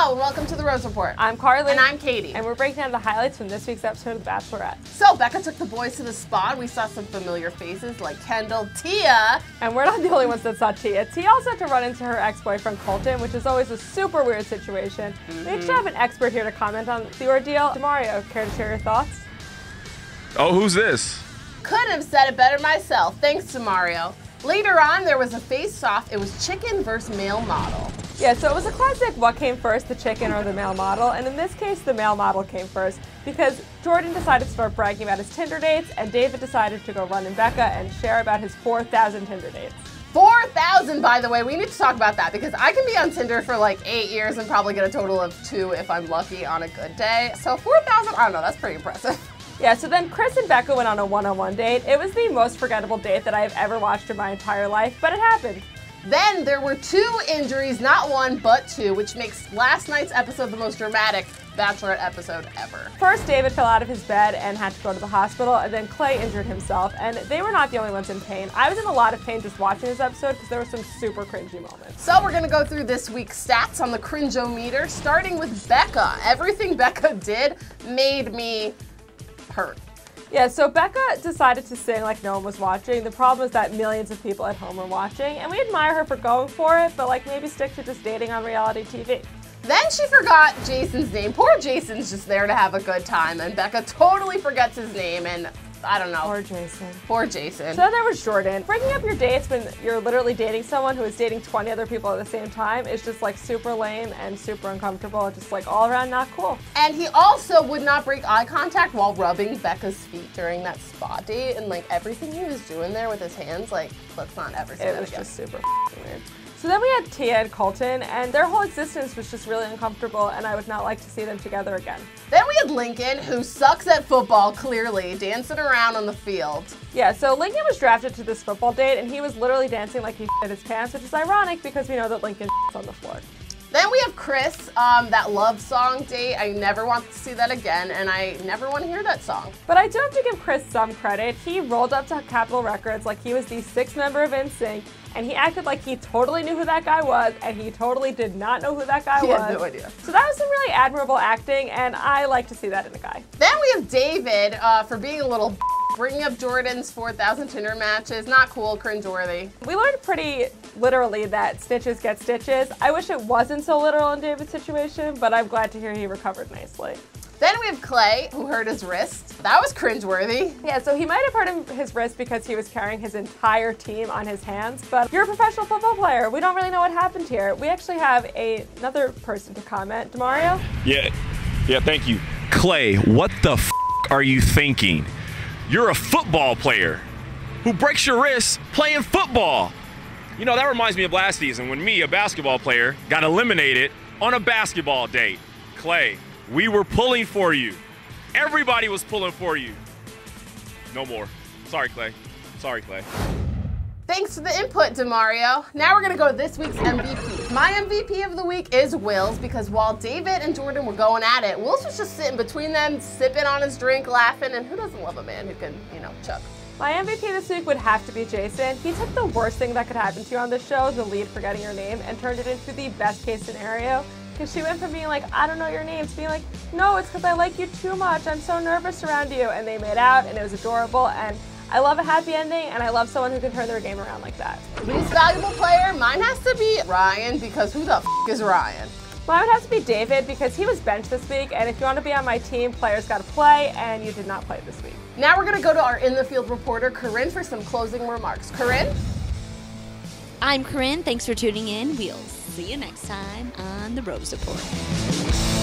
Hello and welcome to the Rose Report. I'm Carly. And I'm Katie. And we're breaking down the highlights from this week's episode of The Bachelorette. So Becca took the boys to the spa and we saw some familiar faces like Kendall, Tia. And we're not the only ones that saw Tia. Tia also had to run into her ex-boyfriend Colton, which is always a super weird situation. We actually have an expert here to comment on the ordeal. Demario, care to share your thoughts? Oh, who's this? Couldn't have said it better myself. Thanks to Mario. Later on, there was a face-off. It was chicken versus male model. Yeah, so it was a classic what came first, the chicken or the male model, and in this case, the male model came first because Jordan decided to start bragging about his Tinder dates, and David decided to go run in Becca and share about his 4,000 Tinder dates. 4,000, by the way. We need to talk about that because I can be on Tinder for like 8 years and probably get a total of 2 if I'm lucky on a good day. So 4,000, I don't know, that's pretty impressive. Yeah, so then Chris and Becca went on a one-on-one date. It was the most forgettable date that I have ever watched in my entire life, but it happened. Then there were 2 injuries, not 1, but 2, which makes last night's episode the most dramatic Bachelorette episode ever. First, David fell out of his bed and had to go to the hospital, and then Clay injured himself, and they were not the only ones in pain. I was in a lot of pain just watching this episode because there were some super cringy moments. So we're gonna go through this week's stats on the cringe-o-meter, starting with Becca. Everything Becca did made me hurt. Yeah, so Becca decided to sing like no one was watching. The problem is that millions of people at home were watching, and we admire her for going for it, but like maybe stick to just dating on reality TV. Then she forgot Jason's name. Poor Jason's just there to have a good time, and Becca totally forgets his name, and I don't know. Poor Jason. Poor Jason. So then there was Jordan. Breaking up your dates when you're literally dating someone who is dating 20 other people at the same time is just like super lame and super uncomfortable and just like all around not cool. And he also would not break eye contact while rubbing Becca's feet during that spa date, and like everything he was doing there with his hands, like let's not ever see that again. It was just super weird. So then we had Tia and Colton, and their whole existence was just really uncomfortable, and I would not like to see them together again. Then we had Lincoln, who sucks at football, clearly, dancing around on the field. Yeah, so Lincoln was drafted to this football date, and he was literally dancing like he shit his pants, which is ironic because we know that Lincoln on the floor. Then we have Chris, that love song date. I never want to see that again, and I never want to hear that song. But I do have to give Chris some credit. He rolled up to Capitol Records like he was the 6th member of NSYNC, and he acted like he totally knew who that guy was, and he totally did not know who that guy was. He had no idea. So that was some really admirable acting, and I like to see that in a guy. Then we have David, for being a little bringing up Jordan's 4,000 Tinder matches. Not cool, cringeworthy. We learned pretty literally that snitches get stitches. I wish it wasn't so literal in David's situation, but I'm glad to hear he recovered nicely. Then we have Clay, who hurt his wrist. That was cringeworthy. Yeah, so he might have hurt his wrist because he was carrying his entire team on his hands, but you're a professional football player. We don't really know what happened here. We actually have another person to comment. Demario? Yeah, thank you. Clay, what the f are you thinking? You're a football player who breaks your wrist playing football. You know, that reminds me of last season when me, a basketball player, got eliminated on a basketball date. Clay, we were pulling for you. Everybody was pulling for you. No more. Sorry, Clay. Sorry, Clay. Thanks for the input, Demario. Now we're gonna go to this week's MVP. My MVP of the week is Will's, because while David and Jordan were going at it, Will's was just sitting between them, sipping on his drink, laughing, and who doesn't love a man who can, you know, chuck? My MVP this week would have to be Jason. He took the worst thing that could happen to you on this show, the lead forgetting your name, and turned it into the best case scenario. Because she went from being like, I don't know your name, to being like, no, it's because I like you too much. I'm so nervous around you. And they made out, and it was adorable. And I love a happy ending, and I love someone who can turn their game around like that. Least valuable player, mine has to be Ryan, because who the f is Ryan? Mine would have to be David, because he was benched this week, and if you want to be on my team, players got to play, and you did not play this week. Now we're gonna go to our in-the-field reporter, Corinne, for some closing remarks. Corinne? I'm Corinne. Thanks for tuning in. We'll see you next time on The Rose Report.